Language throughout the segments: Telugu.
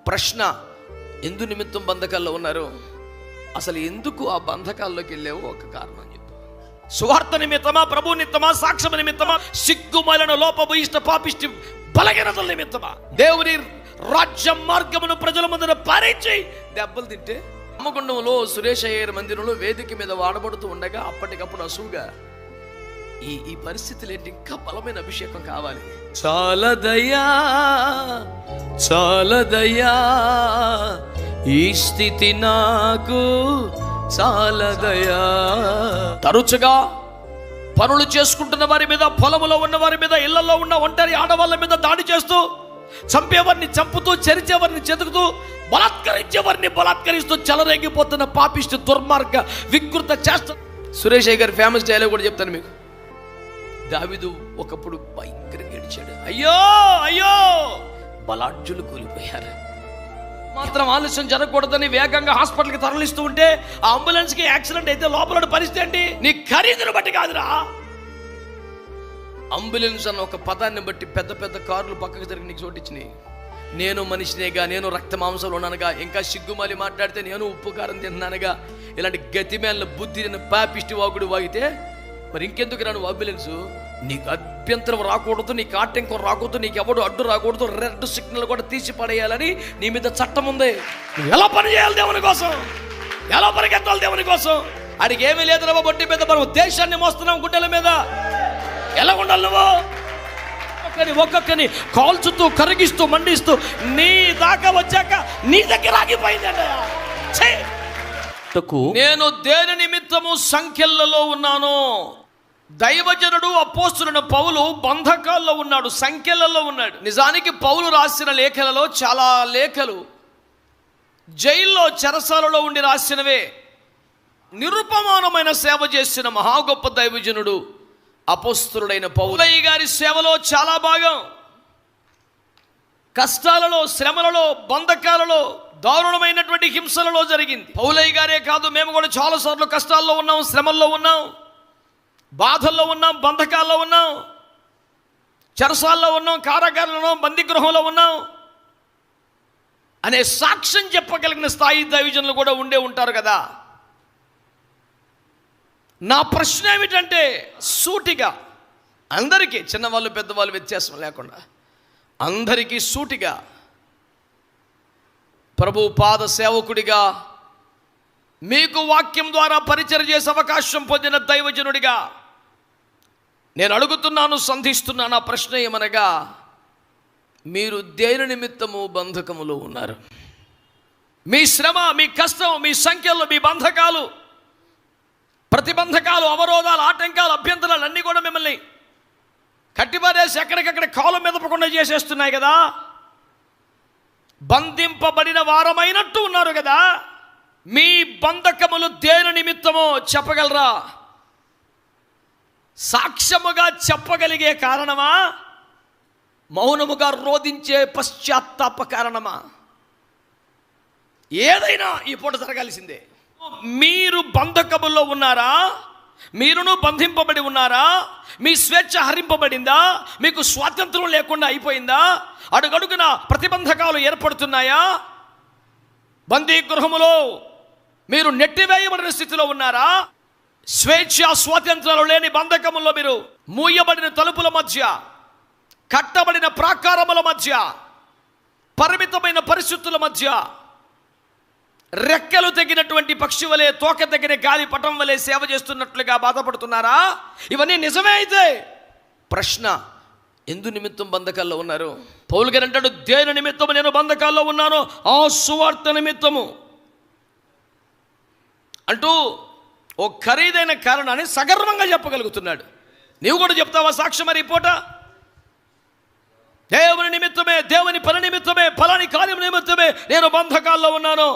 ప్రశ్న, ఎందు నిమిత్తం బంధకాల్లో ఉన్నారు? అసలు ఎందుకు ఆ బంధకాల్లోకి వెళ్ళావు ఒక కారణం చెప్పు. సువార్త నిమిత్తమా, ప్రభు నిమిత్తమా, సాక్ష్యం నిమిత్తమా, సిగ్గుమలన లోపము ఇష్ట పాపిష్టి బలహీనతల నిమిత్తమా? దేవుని రాజ్య మార్గమును ప్రజల ముందర పారించి దెబ్బలు తింటే రామగుండంలో సురేష్ అయ్యర్ మందిరంలో వేదిక మీద వాడబడుతూ ఉండగా అప్పటికప్పుడు అసూగా ఈ పరిస్థితులు ఏంటి, ఇంకా బలమైన అభిషేకం కావాలి. చాలదయ్యా చాలదయ్యా ఈ స్థితి నాకు చాలదయ్యా. తరచుగా పనులు చేసుకుంటున్న వారి మీద, పొలములో ఉన్న వారి మీద, ఇళ్లలో ఉన్న ఒంటరి ఆడవాళ్ళ మీద దాడి చేస్తూ, చంపేవారిని చంపుతూ, చెరిచేవారిని చెతుకుతూ, బలాత్కరించేవారిని బలాత్కరిస్తూ చెలరేగిపోతున్న పాపిష్టి దుర్మార్గ వికృత చేష్ట. సురేష్ అయ్య గారి ఫేమస్ డైలాగ్ కూడా చెప్తాను మీకు. దావీదు ఒకప్పుడు భయంకరంగా ఏడిచాడు, అయ్యో అయ్యో బలాఢ్యులు కూలిపోయారు. మాత్రం ఆలస్యం జరగకూడదని వేగంగా హాస్పిటల్కి తరలిస్తూ ఉంటే ఆ అంబులెన్స్కి యాక్సిడెంట్ అయితే లోపల పరిస్థితి ఏంటి? నీ ఖరీదును బట్టి కాదురా. అంబులెన్స్ అన్న ఒక పదాన్ని బట్టి పెద్ద పెద్ద కార్లు పక్కకు జరిగి నీకు చోటిచ్చినాయి. నేను మనిషినేగా, నేను రక్త మాంసాలు ఉన్నానుగా, ఇంకా సిగ్గుమాలి మాట్లాడితే నేను ఉప్పు కారం తిన్నానుగా, ఇలాంటి గతిమేళ్ళ బుద్ధి పాపిష్టి వాగుడు వాగితే మరి ఇంకెందుకు రాను అంబులెన్స్? నీకు అభ్యంతరం రాకూడదు, నీకు ఆటంకం రాకూడదు, నీకు ఎవడు అడ్డు రాకూడదు, రెడ్ సిగ్నల్ కూడా తీసి పడేయాలని నీ మీద చట్టం ఉంది. నువ్వు ఎలా పని చేయాలి దేవుని కోసం, ఎలా పరిగెత్తాలి దేవుని కోసం? అడిగి ఏమీ లేదు రా బొట్టి మీద, మనం దేశాన్ని మోస్తున్నాం గుండెల మీద. ఎలా ఉండాలి నువ్వు? ఒక్కొక్కని కాల్చుతూ, కరిగిస్తూ, మండిస్తూ నీ దాకా వచ్చాక నీ దగ్గర ఆగిపోయిందంట. నేను దేని నిమిత్తము సంఖ్యలలో ఉన్నాను? దైవజనుడు అపోస్తలుడైన పౌలు బంధకాల్లో ఉన్నాడు, సంఖ్యలలో ఉన్నాడు. నిజానికి పౌలు రాసిన లేఖలలో చాలా లేఖలు జైల్లో, చెరసాలలో ఉండి రాసినవే. నిరుపమానమైన సేవ చేసిన మహా గొప్ప దైవజనుడు అపోస్తలుడైన పౌలయ్య గారి సేవలో చాలా భాగం కష్టాలలో, శ్రమలలో, బంధకాలలో, దారుణమైనటువంటి హింసలలో జరిగింది. పౌలయ్య గారే కాదు, మేము కూడా చాలాసార్లు కష్టాల్లో ఉన్నాం, శ్రమల్లో ఉన్నాం, బాధల్లో ఉన్నాం, బంధకాల్లో ఉన్నాం, చెరసాల్లో ఉన్నాం, కారాగారంలో ఉన్నాం, బందీగృహంలో ఉన్నాం అనే సాక్ష్యం చెప్పగలిగిన స్థాయి దైవజనులు కూడా ఉండే ఉంటారు కదా. నా ప్రశ్న ఏమిటంటే, సూటిగా అందరికీ, చిన్నవాళ్ళు పెద్దవాళ్ళు వ్యత్యాసం లేకుండా అందరికీ సూటిగా, ప్రభు పాద సేవకుడిగా, మీకు వాక్యం ద్వారా పరిచయం చేసే అవకాశం పొందిన దైవజనుడిగా నేను అడుగుతున్నాను, సంధిస్తున్నాను. ఆ ప్రశ్న ఏమనగా, మీరు దేని నిమిత్తము బంధకములో ఉన్నారు? మీ శ్రమ, మీ కష్టం, మీ సంఖ్యలు, మీ బంధకాలు, ప్రతిబంధకాలు, అవరోధాలు, ఆటంకాలు, అభ్యంతరాలు అన్నీ కూడా మిమ్మల్ని కట్టిపారేసి ఎక్కడికక్కడ కాలం మెదపకుండా చేసేస్తున్నాయి కదా. బంధింపబడిన వారమైనట్టు ఉన్నారు కదా. మీ బంధకములు దేని నిమిత్తమో చెప్పగలరా? సాక్ష్యముగా చెప్పగలిగే కారణమా? మౌనముగా రోధించే పశ్చాత్తాప కారణమా? ఏదైనా ఈ పూట జరగాల్సిందే. మీరు బంధకముల్లో ఉన్నారా? మీరును బంధింపబడి ఉన్నారా? మీ స్వేచ్ఛ హరింపబడిందా? మీకు స్వాతంత్రం లేకుండా అయిపోయిందా? అడుగడుగున ప్రతిబంధకాలు ఏర్పడుతున్నాయా? బందీ గృహములో మీరు నెట్టివేయబడిన స్థితిలో ఉన్నారా? స్వేచ్ఛ స్వాతంత్రాలు లేని బంధకముల్లో మీరు మూయబడిన తలుపుల మధ్య, కట్టబడిన ప్రాకారముల మధ్య, పరిమితమైన పరిస్థితుల మధ్య, రెక్కలు తెగినటువంటి పక్షి వలె, తోక తెగిన గాలి పటం వలె సేవ చేస్తున్నట్లుగా బాధపడుతున్నారా? ఇవన్నీ నిజమే అయితే ప్రశ్న, ఎందు నిమిత్తం బంధకాల్లో ఉన్నారు? పౌలు గారు అంటాడు, దేని నిమిత్తము నేను బంధకాల్లో ఉన్నాను? ఆ సువార్త నిమిత్తము అంటూ ఓ ఖరీదైన కారణాన్ని సగర్వంగా చెప్పగలుగుతున్నాడు. నీవు కూడా చెప్తావా సాక్ష్యం? మరి పూట దేవుని నిమిత్తమే, దేవుని పని నిమిత్తమే, ఫలాని కార్యం నిమిత్తమే నేను బంధకాల్లో ఉన్నాను.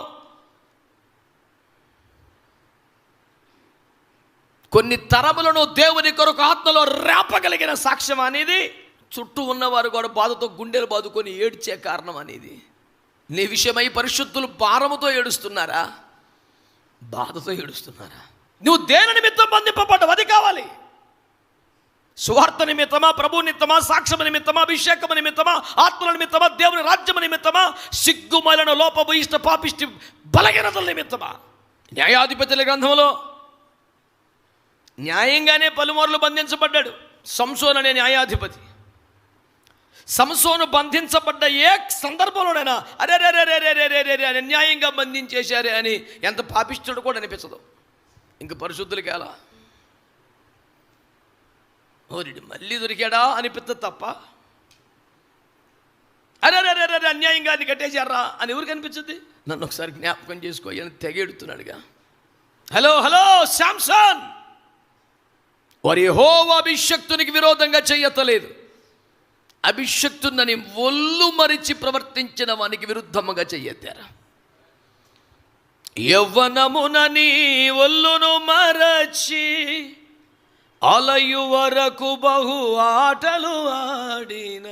కొన్ని తరములను దేవుని కొరకు ఆత్మలో రేపగలిగిన సాక్ష్యం అనేది చుట్టూ ఉన్నవారు కూడా బాధతో గుండెలు బాదుకొని ఏడ్చే కారణం అనేది. నీ విషయమై పరిశుద్ధులు భారముతో ఏడుస్తున్నారా? బాధతో ఏడుస్తున్నారా? నువ్వు దేని నిమిత్తం బంధింపబడ్డావు? అది కావాలి. సువార్త నిమిత్తమా, ప్రభు నిమిత్తమా, సాక్ష్యం నిమిత్తమా, అభిషేకం నిమిత్తమా, ఆత్మల నిమిత్తమా, దేవుని రాజ్యం నిమిత్తమా, సిగ్గుమలన లోపము ఇష్ట పాపిష్టి బలహీనతల నిమిత్తమా? న్యాయాధిపతుల గ్రంథంలో న్యాయంగానే పలుమార్లు బంధించబడ్డాడు సంసోను అనే న్యాయాధిపతి. సంసోను బంధించబడ్డ ఏ సందర్భంలోనైనా అరే రే రే రే రే రే రే రే అన్యాయంగా బంధించేశారే అని ఎంత పాపిష్టుడు కూడా అనిపించదు. ఇంక పరిశుద్ధులకి ఎలా ఓరిడు మళ్ళీ దొరికాడా అనిపిస్తుంది తప్ప అరే రే రే రే అన్యాయంగా అని కట్టేశారా అని ఎవరికి అనిపించింది? నన్ను ఒకసారి జ్ఞాపకం చేసుకో అని తెగెడుతున్నాడుగా. హలో హలో శాంసన్, వారి యెహోవా అభిషక్తునికి విరోధంగా చెయ్యతలేదు, అభిషక్తునని ఒళ్ళు మరిచి ప్రవర్తించిన వానికి విరుద్ధముగా చెయ్యెత్తారా. యవ్వనమునని ఒళ్ళును మరచి అలయు వరకు బహు ఆటలు ఆడిన.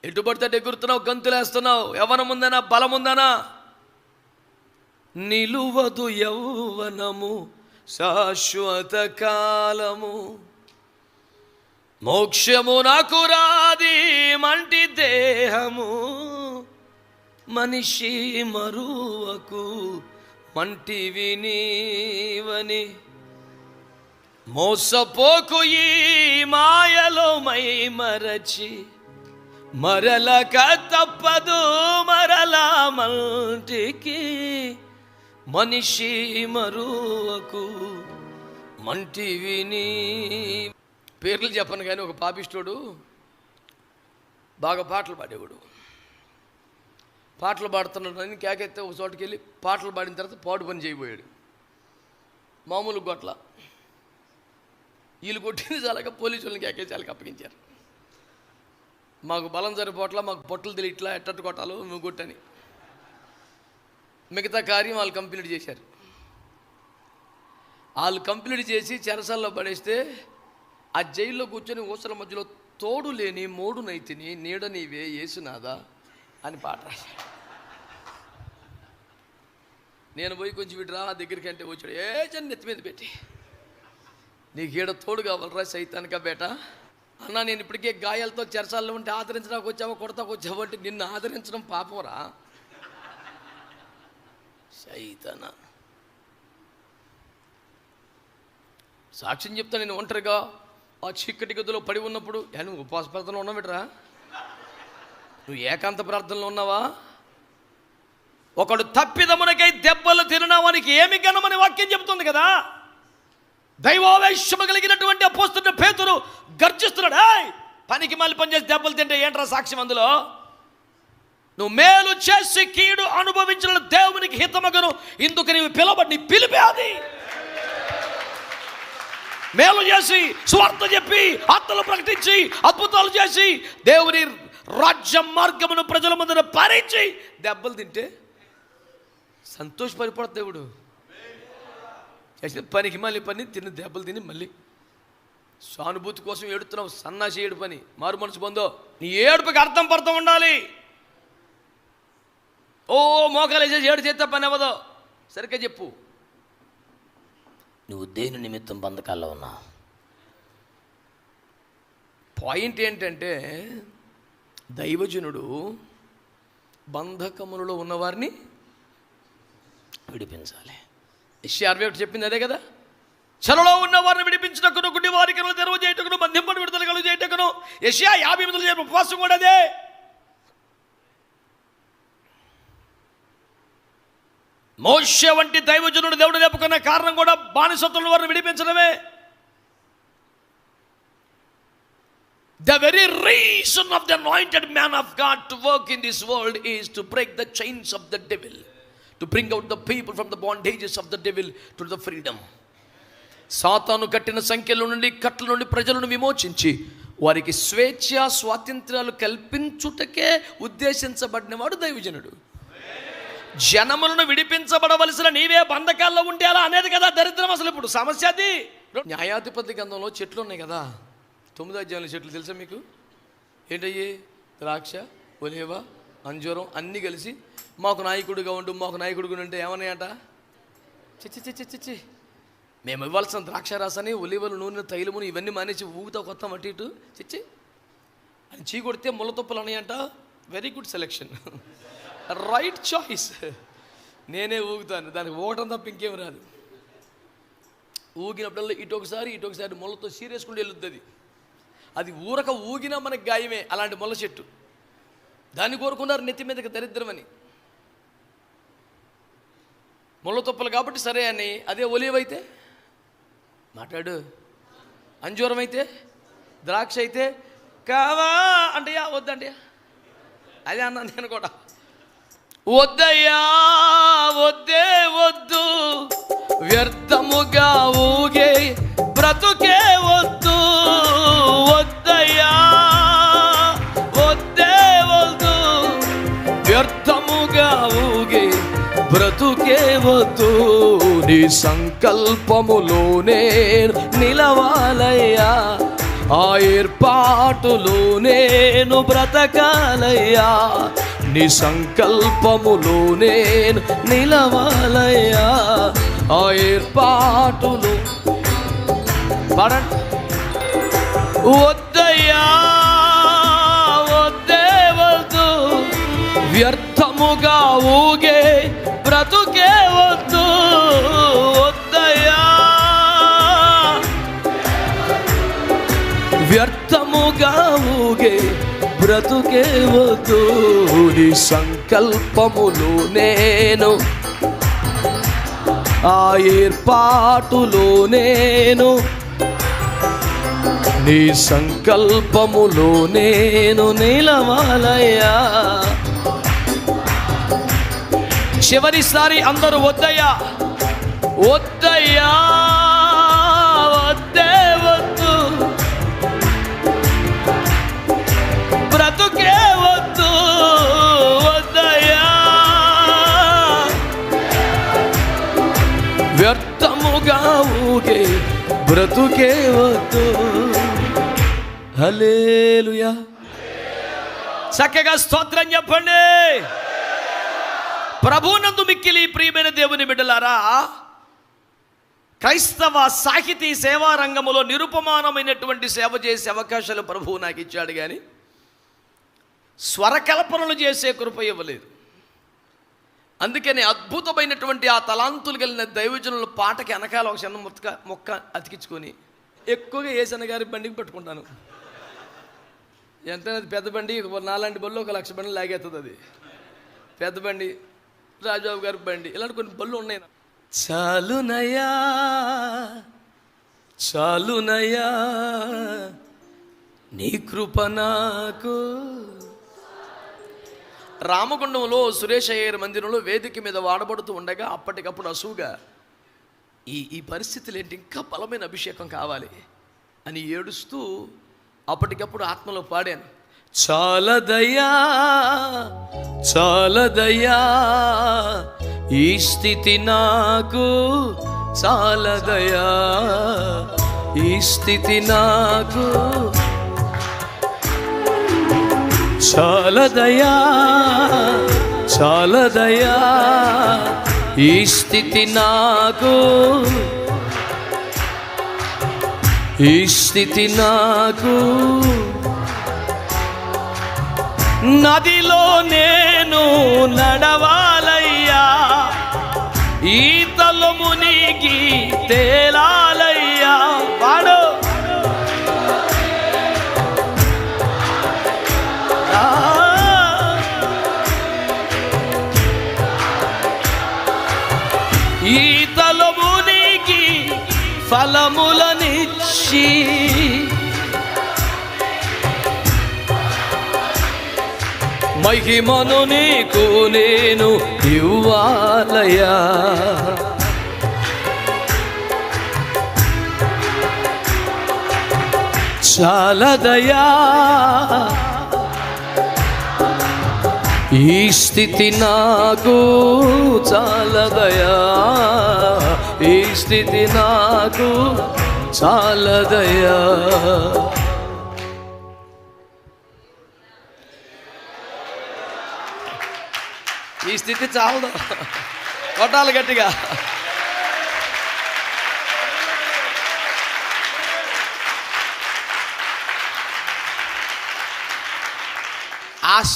ఎటు పడితే ఎగురుతున్నావు, గంతులేస్తున్నావు, యవ్వనముందనా, బలముందనా? నిలువదు యౌవనము శాశ్వత కాలము, మోక్షము నాకు రాది మంటి దేహము, మనిషి మరువకు మంటివి నీవని, మోసపోకు ఈ మాయలో మై మరచి, మరలక తప్పదు మరలా మంటికి, మనిషి మరువకు మంటివి నీ. పేర్లు చెప్పను కానీ ఒక పాపిష్టోడు బాగా పాటలు పాడేవాడు. పాటలు పాడుతున్నాడు కేకెత్తే ఒక చోటుకి వెళ్ళి పాటలు పాడిన తర్వాత పాడు పని చేయబోయాడు. మామూలు గొట్ల వీళ్ళు కొట్టింది చాలక పోలీసు వాళ్ళని కేకేసాలకి అప్పగించారు. మాకు బలం సరిపోట్ల, మాకు పొట్టలు తెలియట్లా, ఎట్టట్టు కొట్టాలో నువ్వు కొట్టని. మిగతా కార్యం వాళ్ళు కంప్లీట్ చేశారు. వాళ్ళు కంప్లీట్ చేసి చెరసాల్లో పడేస్తే ఆ జైల్లో కూర్చొని ఊసల మధ్యలో తోడు లేని మోడు నైతిని నీడ నీవే యేసునాదా అని పాట రాశాడు. నేను పోయి కొంచెం విడ్రా దగ్గరికి అంటే వచ్చాడు, ఏ జన్ నెత్తి మీద పెట్టి, నీకు ఈడ తోడు కావాలరా సైతానికా బేట అన్నా, నేను ఇప్పటికే గాయాలతో చెరసాల్లో ఉంటే ఆదరించడానికి వచ్చావా, కొడతాకు వచ్చావా అంటే నిన్ను ఆదరించడం పాపంరా సైతాన. సాక్ష్యం చెప్తా, నేను ఒంటరిగా ఆ చీకటి గదిలో పడి ఉన్నప్పుడు, నువ్వు ఉపవాస ప్రార్థనలో ఉన్నావిట్రా, నువ్వు ఏకాంత ప్రార్థనలో ఉన్నావా? ఒకడు తప్పిదమునకై దెబ్బలు తినడానికి ఏమి గణమని వాక్యం చెబుతుంది కదా. దైవావేశము కలిగినటువంటి అపోస్తలుడైన పేతురు గర్జిస్తున్నాడు, పనికి మళ్ళీ పనిచేసి దెబ్బలు తింటే ఏంట్రా సాక్ష్యం? అందులో నువ్వు మేలు చేసి కీడు అనుభవించిన దేవునికి హితమగను, ఇందుకు నీవు పిలవబడి నీ పిలిపే అది. మేలు చేసి స్వార్థ చెప్పి ఆత్మలు ప్రకటించి అద్భుతాలు చేసి దేవుని రాజ్య మార్గమును ప్రజల ముందు పారించి దెబ్బలు తింటే సంతోషపడిపోతాడు దేవుడు. చేసిన పనికి మళ్ళీ పని తిన్న దెబ్బలు తిని మళ్ళీ సానుభూతి కోసం ఏడుతున్నావు, సన్నాసి ఏడు పని, మారు మనసు పొందో. నీ ఏడుపుకి అర్థం పర్థం ఉండాలి. ఓ మోకాలు వేసేసి ఏడు చేస్తే పని అవ్వదు. సరిగ్గా చెప్పు, నువ్వు దేని నిమిత్తం బంధకాల్లో ఉన్నావు? పాయింట్ ఏంటంటే దైవజనుడు బంధకములలో ఉన్నవారిని విడిపించాలి. యెషయా 61 చెప్పింది అదే కదా. చెరలో ఉన్న వారిని విడిపించుటకును, గుడ్డి వారికి తెరవ చేయుటకును, బంధింపని విడుదల కలుగు చేయుటకును. యెషయా 58 ఉపవాసం కూడా అదే. మోషే వంటి దైవజనుడు దేవుడు లేపుకున్న కారణం కూడా బానిసత్తుల వారిని విడిపించడమే. The very reason of the anointed man of God to work in this world is to break the chains of the devil, to bring out the people from the bondages of the devil to the freedom. సాతాను కట్టిన సంఖ్యల నుండి, కట్ల నుండి ప్రజలను విమోచించి వారికి స్వేచ్ఛ స్వాతంత్ర్యాలు కల్పించుటకే ఉద్దేశించబడినవాడు దైవజనుడు. జనములను విడిపించబడవలసిన నీవే బంధకాల్లో ఉంటే అలా అనేది కదా దరిద్రం. అసలు ఇప్పుడు సమస్య అది. న్యాయాధిపతి గ్రంథంలో చెట్లు ఉన్నాయి కదా, 9వ అధ్యాయంలో చెట్లు తెలుసా మీకు? ఏంటయ్యి? ద్రాక్ష, ఒలీవ, అంజూరం అన్నీ కలిసి మాకు నాయకుడిగా ఉండు, మాకు నాయకుడిగా ఉంటే ఏమన్నాయట? చిచ్చి చిచ్చి చిచ్చి, మేము ఇవ్వాల్సిన ద్రాక్షారసాన్ని, ఒలివల నూనె, తైలమును ఇవన్నీ మానేసి ఊగుతా కొత్త అటు ఇటు చిచ్చి అని చీ కొడితే ముళ్ళతొప్పులు అన్నాయంట. Very good selection, right choice. నేనే ఊగుతాను, దానికి ఊగటం తప్ప ఇంకేం రాదు. ఊగినప్పుడల్లా ఇటు ఒకసారి ముళ్ళతో సీరియస్కుండా వెళ్ళుద్ది. అది ఊరక ఊగినా మనకి గాయమే. అలాంటి ముళ్ళ చెట్టు, దాన్ని కోరుకున్నారు నెత్తి మీదకి దరిద్రమని. ముళ్ళ తొప్పలు కాబట్టి సరే అని. అదే ఒలివైతే మాట్లాడు, అంజూరం అయితే, ద్రాక్ష అయితే కావా అంటయా వద్దంటయా, అదే అన్నా నేను కూడా. వద్దయ్యా వద్దే వద్దు, వ్యర్థముగా ఊగే బ్రతుకే వద్దు. వద్దయ్యా వద్దే వద్దు, వ్యర్థముగా ఊగే బ్రతుకే వద్దు. నీ సంకల్పములోనే నిలవాలయ్యా, ఆ ఏర్పాటులో నేను బ్రతకాలయ్యా. నీ సంకల్పములో నేను నిలవాలయ్యా, ఆ ఏర్పాటులో. వద్దయ్యా వద్దే వద్దు, వ్యర్థముగా ఊగే బ్రతుకే వద్దు. వద్దయ్యా వ్యర్థముగా ఊగే బ్రతుకే వద్దు. నీ సంకల్పములో నేను, ఆ ఏర్పాటులో నేను, నీ సంకల్పములో నేను నిలవాలయ్యా. చివరిసారి అందరూ వద్దయ్యా వద్దయ్యా వద్దే వద్దు, బ్రతుకే వద్దు. వద్దయ్యా వ్యర్థముగా ఊగే బ్రతుకే వద్దు. హల్లెలూయా. చక్కగా స్తోత్రం చెప్పండి. ప్రభువునందు మిక్కిలి ప్రియమైన దేవుని బిడ్డలారా, క్రైస్తవ సాహితీ సేవా రంగములో నిరుపమానమైనటువంటి సేవ చేసే అవకాశాలు ప్రభువు నాకు ఇచ్చాడు, కానీ స్వరకల్పనలు చేసే కృప ఇవ్వలేదు. అందుకని అద్భుతమైనటువంటి ఆ తలాంతులు కలిగిన దైవజనుల పాటకి వెనకాల ఒక చిన్న మొక్క అతికించుకొని ఎక్కువగా ఏసన్న గారి బండికి పెట్టుకుంటాను. ఎంత పెద్ద బండి, నాలాంటి బళ్ళు 1,00,000 బండి లాగేస్తుంది. అది పెద్ద బండి, రాజబాబు గారి బండి, ఇలాంటి కొన్ని బళ్ళు ఉన్నాయి. చాలునయ్యా చాలునయ్యా నీ కృప నాకు. రామగుండంలో సురేష్ అయ్యర్ మందిరంలో వేదిక మీద వాడబడుతూ ఉండగా అప్పటికప్పుడు అసూగా ఈ పరిస్థితులు ఏంటి, ఇంకా బలమైన అభిషేకం కావాలి అని ఏడుస్తూ అప్పటికప్పుడు ఆత్మలో పాడాను. చాలదయ్యా చాలదయ్యా ఈ స్థితి నాకు, చాలదయ్యా ఈ స్థితి నాకు, చాలదయ్యా చాలదయ్యా ఈ స్థితి నాకు, ఈ స్థితి నాకు. నదిలో నేను నడవాలయ్యా, ఈతలు మునిగి తేలాలయ్యా. వాడు ఈతలు మునిగి ఫలములనిచ్చి మహిమను నీకు నేను ఇవ్వాలయ్యా. చాలదయ్యా ఈ స్థితి నాకు, చాలదయ్యా ఈ స్థితి నాకు, చాలదయ్యా. ఈ స్థితి చాలదు, కొట్టాలి గట్టిగా.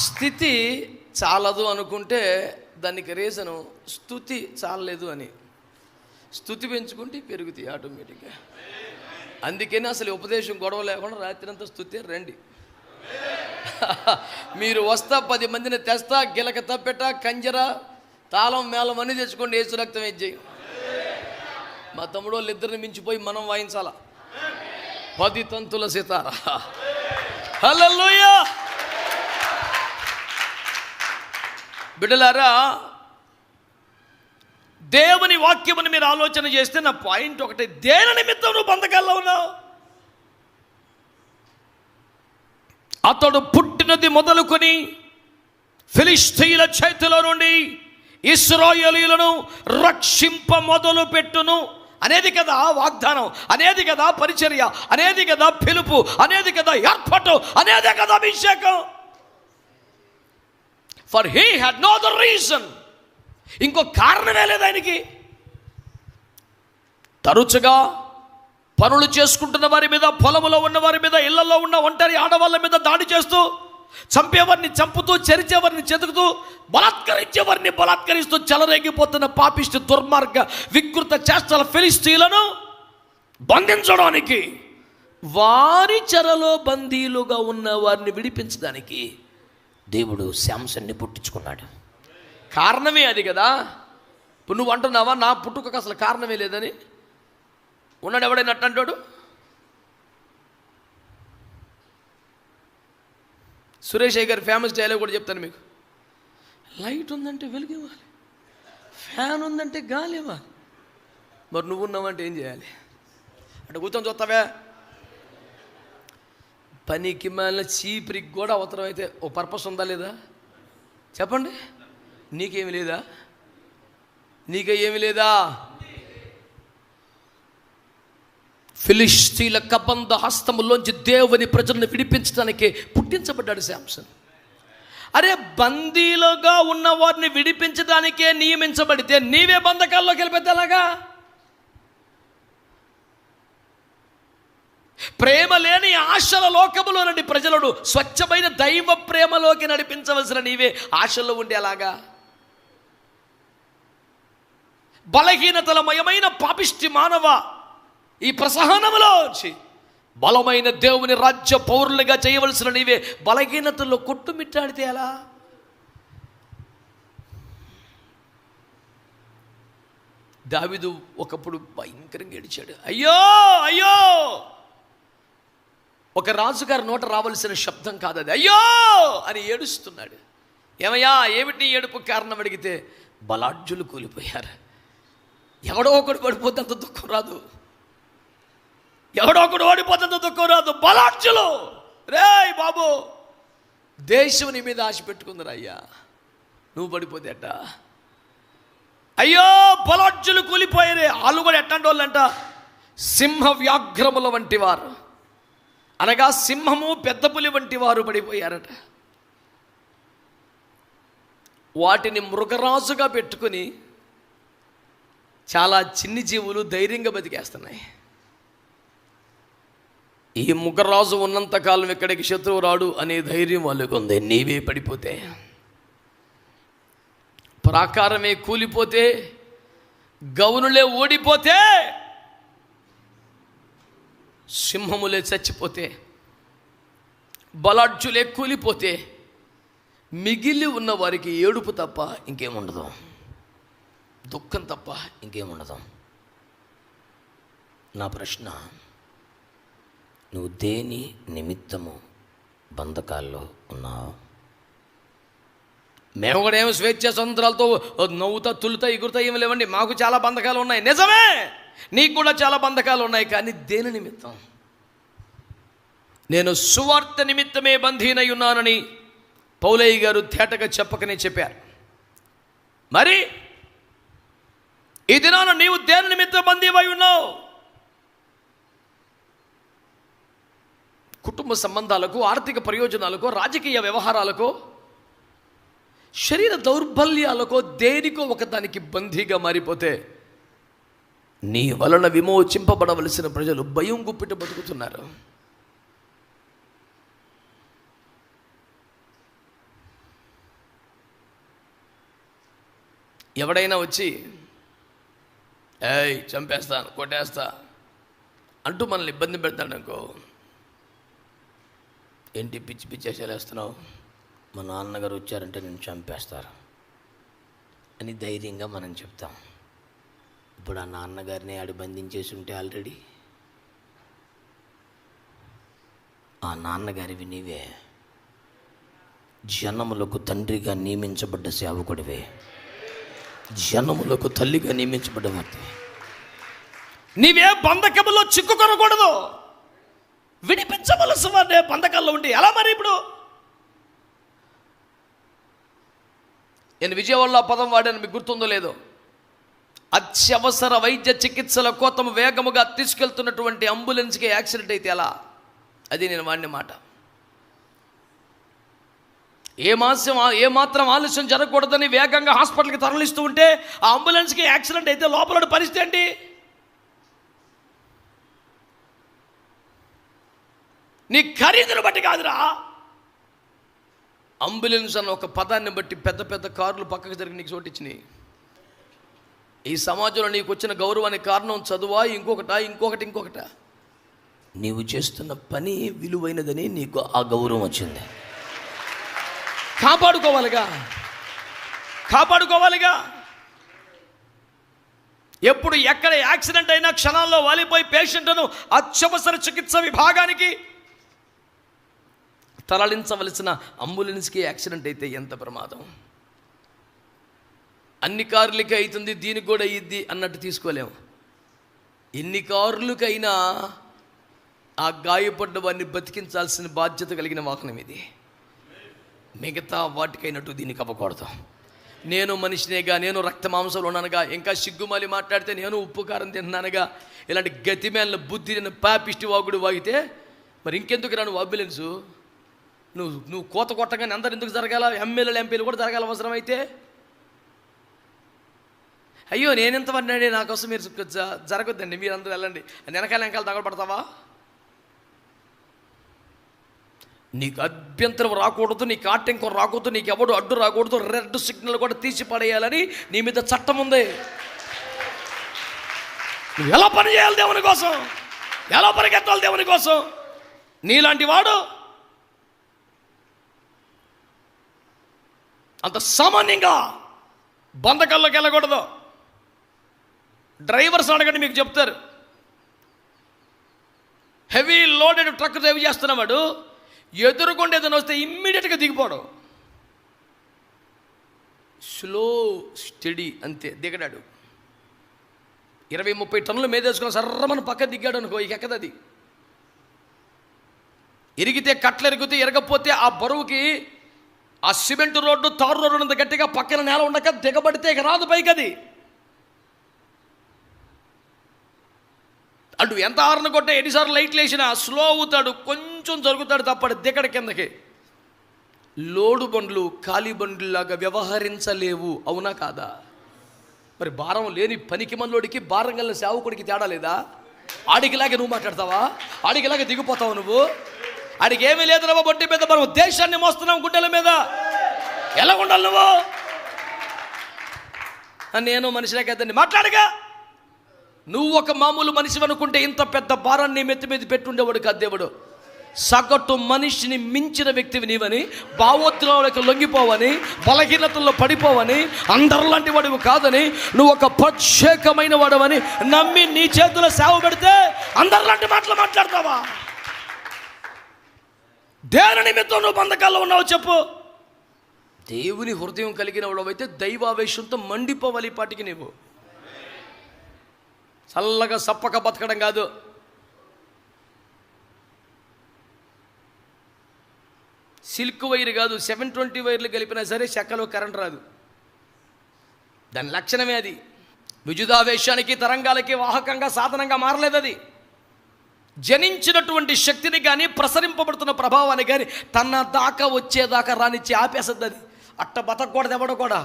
స్థితి చాలదు అనుకుంటే దానికి రీజను స్తుతి చాలలేదు అని. స్తుతి పెంచుకుంటే పెరుగుతాయి ఆటోమేటిక్గా. అందుకని అసలు ఉపదేశం గొడవ లేకుండా రాత్రి అంతా స్తుతి రండి. మీరు వస్తా 10 మందిని తెస్తా, గిలక తప్పెట, కంజర, తాళం మేళం అన్నీ తెచ్చుకోండి, ఏసు రక్తం ఇచ్చేయి. మా తమ్ముడు వాళ్ళు ఇద్దరిని మించిపోయి మనం వాయించాలా 10 తంతుల సితార. హల్లెలూయా. బిడ్డలారా, దేవుని వాక్యముని మీరు ఆలోచన చేస్తే నా పాయింట్ ఒకటే, దేని నిమిత్తం నువ్వు బంధకాల్లో ఉన్నావు? అతడు పుట్టినది మొదలుకొని ఫిలిష్తీయుల చేతిలో నుండి ఇశ్రాయేలీయులను రక్షింప మొదలు పెట్టును అనేది కదా వాగ్దానం, అనేది కదా పరిచర్య, అనేది కదా పిలుపు, అనేది కదా ఏర్పాటు, అనేదే కదా అభిషేకం. For he had no other reason. ఇంకో కారణమే లేదు ఆయనకి. తరచుగా పనులు చేసుకుంటున్న వారి మీద, పొలములో ఉన్న వారి మీద, ఇళ్లలో ఉన్న ఒంటరి ఆడవాళ్ళ మీద దాడి చేస్తూ, చంపేవారిని చంపుతూ, చెరిచేవారిని చెతుకుతూ, బలాత్కరించేవారిని బలాత్కరిస్తూ చెలరేగిపోతున్న పాపిష్టి దుర్మార్గ వికృత చేష్టల ఫిలిష్తీయులను బంధించడానికి, వారి చెరలో బందీలుగా ఉన్న వారిని విడిపించడానికి దేవుడు శాంసన్ని పుట్టించుకున్నాడు. కారణమే అది కదా. ఇప్పుడు నువ్వు అంటున్నావా నా పుట్టుకకు అసలు కారణమే లేదని? ఉన్నాడు ఎవడైనా అంటాడు? సురేష్ గారి ఫేమస్ డైలాగ్ కూడా చెప్తాను మీకు. లైట్ ఉందంటే వెలుగు ఇవ్వాలి, ఫ్యాన్ ఉందంటే గాలి ఇవ్వాలి. మరి నువ్వు ఉన్నావంటే ఏం చేయాలి? అంటే కూర్చొని చూస్తావే. పనికి మాలిన చీపురికి కూడా అవసరం అయితే ఓ పర్పస్ ఉందా లేదా? చెప్పండి. నీకేమి లేదా? నీకేమి లేదా? ఫిలిష్తీయుల కబంధ హస్తములోంచి దేవుని ప్రజలను విడిపించడానికి పుట్టించబడ్డాడు శాంసన్. అరే, బందీలుగా ఉన్న వారిని విడిపించడానికే నియమించబడితే నీవే బంధకాల్లోకి వెళ్ళిపోతేలాగా? ప్రేమ లేని ఆశల లోకములో నుండి ప్రజలను స్వచ్ఛమైన దైవ ప్రేమలోకి నడిపించవలసిన నీవే ఆశల్లో ఉండేలాగా? బలహీనతలమయమైన పాపిష్టి మానవ ఈ ప్రసహనములో వచ్చి బలమైన దేవుని రాజ్య పౌరులుగా చేయవలసిన నీవే బలహీనతల్లో కొట్టుమిట్టాడితే ఎలా? దావీదు ఒకప్పుడు భయంకరంగా ఏడిచాడు. అయ్యో అయ్యో, ఒక రాజుగారి నోట రావాల్సిన శబ్దం కాదు అది. అయ్యో అని ఏడుస్తున్నాడు. ఏమయ్యా, ఏమిటి ఏడుపు కారణం అడిగితే, బలాఢ్యులు కూలిపోయారు. ఎవడో ఒకడు పడిపోతే అంత దుఃఖం రాదు, ఎవడో ఒకడు ఓడిపోతే దుఃఖం రాదు. బలాఢ్యులు, రే బాబు, దేశం నీ మీద ఆశ పెట్టుకుందరు అయ్యా, నువ్వు పడిపోతే ఎట్ట? అయ్యో, బలాఢ్యులు కూలిపోయారే. వాళ్ళు కూడా ఎట్లాంటి వాళ్ళు అంట? సింహ వ్యాఘ్రముల వంటి వారు, అనగా సింహము పెద్ద పులి వంటి వారు పడిపోయారట. వాటిని మృగరాజుగా పెట్టుకుని చాలా చిన్ని జీవులు ధైర్యంగా బతికేస్తున్నాయి. ఈ మృగరాజు ఉన్నంతకాలం ఇక్కడికి శత్రువు రాడు అనే ధైర్యం వాళ్ళకు ఉంది. నీవే పడిపోతే, ప్రాకారమే కూలిపోతే, గౌనులే ఓడిపోతే, సింహములే చచ్చిపోతే, బలాఢ్యులే కూలిపోతే, మిగిలి ఉన్న వారికి ఏడుపు తప్ప ఇంకేముండదు, దుఃఖం తప్ప ఇంకేముండదు. నా ప్రశ్న, నువ్వు దేని నిమిత్తము బంధకాల్లో ఉన్నావు? మేము కూడా ఏమో స్వేచ్ఛ స్వతంత్రాలతో నవ్వుతా తులుతా ఎగురుతా ఏమి లేవండి. మాకు చాలా బంధకాలు ఉన్నాయి, నిజమే. నీకు కూడా చాలా బంధకాలు ఉన్నాయి. కానీ దేని నిమిత్తం? నేను సువార్త నిమిత్తమే బంధీనై ఉన్నానని పౌలయ్య గారు తేటగా చెప్పకనే చెప్పారు. మరి ఈ దినాన నీవు దేని నిమిత్తం బందీవై ఉన్నావు? కుటుంబ సంబంధాలకు, ఆర్థిక ప్రయోజనాలకు, రాజకీయ వ్యవహారాలకు, శరీర దౌర్బల్యాలకు, దేనికో ఒకదానికి బందీగా మారిపోతే నీ వలన విమోచింపబడవలసిన ప్రజలు భయం గుప్పిట బతుకుతున్నారు. ఎవడైనా వచ్చి ఏయ్ చంపేస్తాను కొట్టేస్తా అంటూ మనల్ని ఇబ్బంది పెడతాడు అనుకో, ఏంటి పిచ్చి పిచ్చేసేలా వేస్తున్నావు, మా నాన్నగారు వచ్చారంటే నేను చంపేస్తారు అని ధైర్యంగా మనం చెప్తాం. ఇప్పుడు ఆ నాన్నగారిని ఆడు బంధించేసి ఉంటే ఆల్రెడీ ఆ నాన్నగారివి నీవే, జనములకు తండ్రిగా నియమించబడ్డ సేవకుడివే, జనములకు తల్లిగా నియమించబడ్డవాడివి. నీవే బంధకములో చిక్కుకొనకూడదు, విడిపించవలసి వాడే బంధకాల్లో ఉండి ఎలా మరి. ఇప్పుడు నేను విజయవాడలో ఆ పదం వాడాను, మీకు గుర్తుందో లేదో. అత్యవసర వైద్య చికిత్సల కోసము వేగముగా తీసుకెళ్తున్నటువంటి అంబులెన్స్కి యాక్సిడెంట్ అయితే ఎలా, అది నేను వాడిన మాట. ఏమాత్రం ఆలస్యం జరగకూడదని వేగంగా హాస్పిటల్కి తరలిస్తూ ఉంటే ఆ అంబులెన్స్కి యాక్సిడెంట్ అయితే లోపల పరిస్థితి ఏంటి? నీ ఖరీదును బట్టి కాదురా, అంబులెన్స్ అన్న ఒక పదాన్ని బట్టి పెద్ద పెద్ద కార్లు పక్కకు జరిగి నీకు చోటిచ్చినాయి. ఈ సమాజంలో నీకు వచ్చిన గౌరవానికి కారణం చదువా, ఇంకొకట నీవు చేస్తున్న పని విలువైనదని నీకు ఆ గౌరవం వచ్చింది. కాపాడుకోవాలిగా. ఎప్పుడు ఎక్కడ యాక్సిడెంట్ అయినా క్షణాల్లో వాలిపోయి పేషెంట్ను అత్యవసర చికిత్స విభాగానికి తరలించవలసిన అంబులెన్స్కి యాక్సిడెంట్ అయితే ఎంత ప్రమాదం. అన్ని కార్లకి అవుతుంది, దీనికి కూడా అయ్యిద్ది అన్నట్టు తీసుకోలేము. ఎన్ని కార్లకైనా ఆ గాయపడ్డ వారిని బతికించాల్సిన బాధ్యత కలిగిన వాహనం ఇది. మిగతా వాటికైనట్టు దీనికి అవ్వకూడదు. నేను మనిషినేగా, నేను రక్త మాంసంలో ఉన్నానుగా, ఇంకా సిగ్గుమాలి మాట్లాడితే నేను ఉప్పు కారం తిన్నానుగా, ఇలాంటి గతిమేళ్ళ బుద్ధి నేను పాపిష్టి వాగుడు వాగితే మరి ఇంకెందుకు రా నువ్వు అంబులెన్సు? నువ్వు కోత కొట్టగానే అందరు ఎందుకు జరగాల? ఎమ్మెల్యేలు ఎంపీలు కూడా జరగాల అవసరమైతే. అయ్యో నేనెంత పడినాడే నా కోసం మీరు జరగొద్దండి, మీరు అందరూ వెళ్ళండి, వెనకాల తగలబడతావా? నీకు అభ్యంతరం రాకూడదు, నీకు ఆటంకం రాకూడదు, నీకు ఎవడు అడ్డు రాకూడదు, రెడ్ సిగ్నల్ కూడా తీసి పడేయాలని నీ మీద చట్టం ఉంది. నువ్వు ఎలా పని చేయాలి దేవుని కోసం, ఎలా పరిగెత్తాలి దేవుని కోసం. నీలాంటి వాడు అంత సామాన్యంగా బంధకాల్లోకి వెళ్ళకూడదు. డ్రైవర్స్ అడగండి, మీకు చెప్తారు. హెవీ లోడెడ్ ట్రక్ డ్రైవ్ చేస్తున్నవాడు ఎదురుకుండా ఏదైనా వస్తే ఇమ్మీడియట్గా దిగిపోవడం, స్లో స్టడీ అంతే, దిగడాడు. 20-30 టన్నులు మేదేసుకుని సర్రమని పక్క దిగాడు అనుకో, ఇక ఎక్కదది. ఇరిగితే కట్లు ఎరిగితే, ఎరగపోతే ఆ బరువుకి ఆ సిమెంట్ రోడ్డు తారు రోడ్డు ఉన్నంత గట్టిగా పక్కన నేల ఉండక దిగబడితే ఇక రాదు పైకి అది. అటు ఎంత హార్న్ కొట్టే, ఎన్నిసార్లు లైట్లు వేసినా స్లో అవుతాడు, కొంచెం జరుగుతాడు తప్పడు దిగడ కిందకి. లోడు బండ్లు ఖాళీ బండ్లాగా వ్యవహరించలేవు, అవునా కాదా? మరి భారం లేని పనికి మనలోడికి భారం గల సేవకుడికి తేడా లేదా? ఆడికిలాగే నువ్వు మాట్లాడతావా? ఆడికిలాగే దిగిపోతావు నువ్వు? ఆడికి ఏమీ లేదు నువ్వు బొట్టి మీద, మనం దేశాన్ని మోస్తున్నాం గుడ్డల మీద. ఎలా ఉండాలి నువ్వు? నేను మనిషిలాగేద్దని మాట్లాడగా. నువ్వు ఒక మామూలు మనిషి అనుకుంటే ఇంత పెద్ద భారాన్ని మెత్తి మీద పెట్టుండేవాడు కాదు దేవుడు. సగటు మనిషిని మించిన వ్యక్తివి నీవని, భావోద్వేగాలకు లొంగిపోవని, బలహీనతల్లో పడిపోవని, అందరిలాంటి వాడివి కాదని, నువ్వు ఒక ప్రత్యేకమైన వాడవని నమ్మి నీ చేతుల్లో సేవ పెడితే అందరిలాంటి మాటలు మాట్లాడతావా? దేని నిమిత్తం నువ్వు బంధకాల్లో ఉన్నావు చెప్పు? దేవుని హృదయం కలిగిన వాడవైతే దైవావేశంతో మండిపోవాలి పాటికి. నీవు చల్లగా సప్పక బతకడం కాదు. సిల్క్ వైర్ కాదు, 720 వైర్లు కలిపినా సరే చెక్కలో కరెంట్ రాదు. దాని లక్షణమే అది. విద్యుదావేశానికి, తరంగాలకి వాహకంగా, సాధనంగా మారలేదు అది. జనించినటువంటి శక్తిని కానీ, ప్రసరింపబడుతున్న ప్రభావాన్ని కానీ తన దాకా వచ్చేదాకా రానిచ్చి ఆపేస్తుంది అది. అట్ట బతకూడదు ఎవడో కూడా.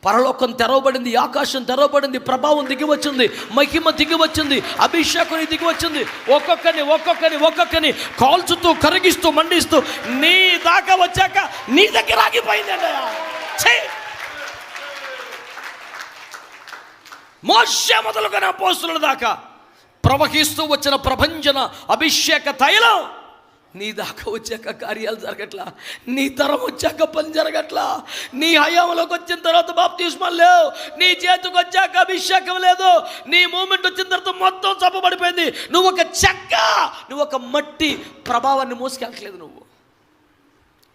పరలోకం తెరవబడింది, ఆకాశం తెరవబడింది, ప్రభావం దిగి వచ్చింది, మహిమ దిగి వచ్చింది, అభిషేకం దిగి వచ్చింది. ఒక్కొక్కని కాల్చుతూ, కరిగిస్తూ, మండిస్తూ నీ దాకా వచ్చాక నీ దగ్గర ఆగిపోయింది. మోషే మొదలుకొని అపోస్తలుల దాకా ప్రవహిస్తూ వచ్చిన ప్రభంజన అభిషేక తైలం నీ దాకా వచ్చాక కార్యాలు జరగట్లా, నీ తరం వచ్చాక పని జరగట్లా, నీ హయాంలోకి వచ్చిన తర్వాత బాప్తిస్మాలు లేవు, నీ చేతికి వచ్చాక అభిషేకం లేదు, నీ మూమెంట్ వచ్చిన తర్వాత మొత్తం చప్పబడిపోయింది. నువ్వు ఒక చెక్క, నువ్వు ఒక మట్టి, ప్రభావాన్ని మోసుకెళ్ళట్లేదు.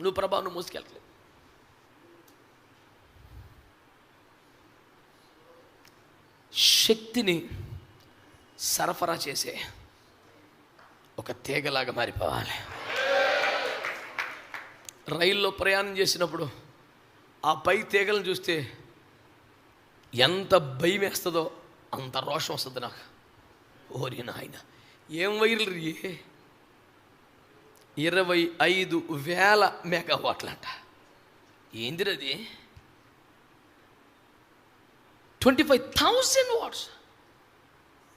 నువ్వు ప్రభావాన్ని మోసుకెళ్ళట్లేదు. శక్తిని సరఫరా చేసే ఒక తీగలాగా మారిపోవాలి. రైల్లో ప్రయాణం చేసినప్పుడు ఆ పై తీగలను చూస్తే ఎంత భయం వేస్తుందో అంత రోషం వస్తుంది నాకు. ఓరి నాయన, ఏం వైర్లు 25,000 మెగావాట్లంట. ఏందిరది? 25,000 వాట్స్,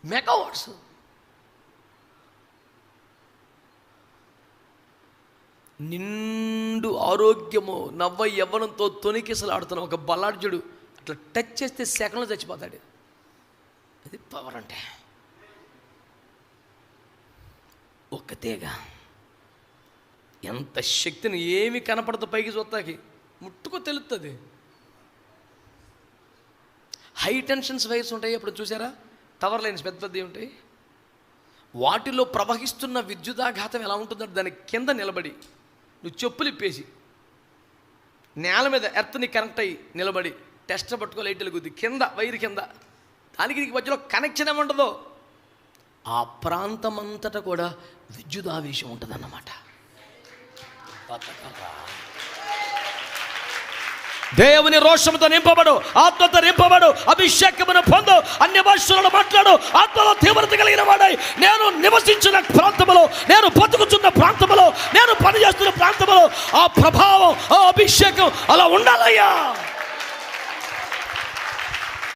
మెగావాట్స్. నిండు ఆరోగ్యము, నవ్వ యవ్వనంతో తొణికిసలాడుతున్న ఒక బలాఢ్యుడు అట్లా టచ్ చేస్తే సెకండ్లో చచ్చిపోతాడు. అది పవర్ అంటే. ఒక్క తీగ ఎంత శక్తిని, ఏమి కనపడదు పైకి చూస్తాకి, ముట్టుకో తెలుస్తుంది. హై టెన్షన్స్ వైర్స్ ఉంటాయి, అప్పుడు చూసారా? టవర్ లైన్స్ పెద్ద పెద్దవి ఉంటాయి. వాటిలో ప్రవహిస్తున్న విద్యుదాఘాతం ఎలా ఉంటుందంటే దాని కింద నిలబడి నువ్వు చెప్పులు ఇప్పేసి నేల మీద ఎర్త్ని కనెక్ట్ అయ్యి నిలబడి టెస్టర్ పట్టుకో, లైట్ వెలుగుద్ది కింద, వైర్ కింద, దానికి నీకు మధ్యలో కనెక్షన్ ఏముంటుందో ఆ ప్రాంతం అంతటా కూడా విద్యుదావేశం ఉంటుంది అన్నమాట. దేవుని రోషముతో నింపబడు, ఆత్మతో నింపబడు, అభిషేకమును పొందు, అన్య భాషలలో మాట్లాడు, ఆత్మలో తీవ్రత కలిగిన వాడై, నేను నివసించిన ప్రాంతంలో, నేను బతుకుతున్న ప్రాంతంలో, నేను పనిచేస్తున్న ప్రాంతంలో ఆ ప్రభావం, ఆ అభిషేకం అలా ఉండాలయ్యా.